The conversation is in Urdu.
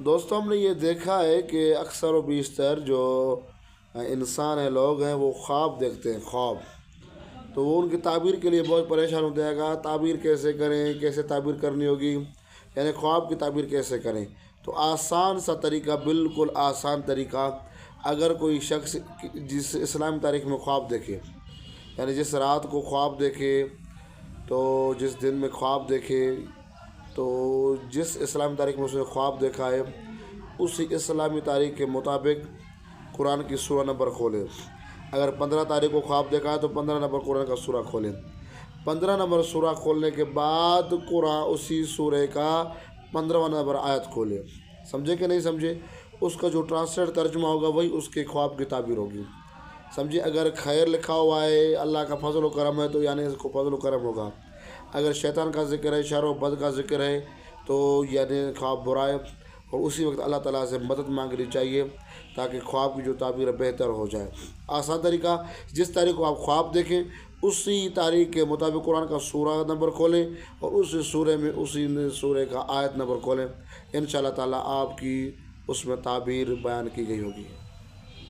دوستوں ہم نے یہ دیکھا ہے کہ اکثر و بیشتر جو انسان ہیں، لوگ ہیں، وہ خواب دیکھتے ہیں، خواب. تو وہ ان کی تعبیر کے لیے بہت پریشان ہوتے ہیں گا، تعبیر کیسے کریں، کیسے تعبیر کرنی ہوگی، یعنی خواب کی تعبیر کیسے کریں. تو آسان سا طریقہ، بالکل آسان طریقہ، اگر کوئی شخص جس اسلامی تاریخ میں خواب دیکھے، یعنی جس رات کو خواب دیکھے، تو جس دن میں خواب دیکھے، تو جس اسلامی تاریخ میں اس نے خواب دیکھا ہے، اسی اسلامی تاریخ کے مطابق قرآن کی سورہ نمبر کھولے. اگر 15 تاریخ کو خواب دیکھا ہے تو 15 نمبر قرآن کا سورہ کھولیں. 15 نمبر سورہ کھولنے کے بعد قرآن اسی سورہ کا 15واں نمبر آیت کھولے. سمجھے کہ نہیں سمجھے؟ اس کا جو ٹرانسلیٹ ترجمہ ہوگا وہی اس کے خواب کی تعبیر ہوگی. سمجھے؟ اگر خیر لکھا ہوا ہے، اللہ کا فضل و کرم ہے، تو یعنی اس کو فضل و کرم ہوگا. اگر شیطان کا ذکر ہے، شر و بد کا ذکر ہے، تو یعنی خواب برا ہے. اور اسی وقت اللہ تعالیٰ سے مدد مانگنی چاہیے تاکہ خواب کی جو تعبیر بہتر ہو جائے. آسان طریقہ، جس تاریخ کو آپ خواب دیکھیں اسی تاریخ کے مطابق قرآن کا سورہ نمبر کھولیں اور اس سورہ میں اسی سورہ کا آیت نمبر کھولیں. انشاءاللہ تعالیٰ آپ کی اس میں تعبیر بیان کی گئی ہوگی.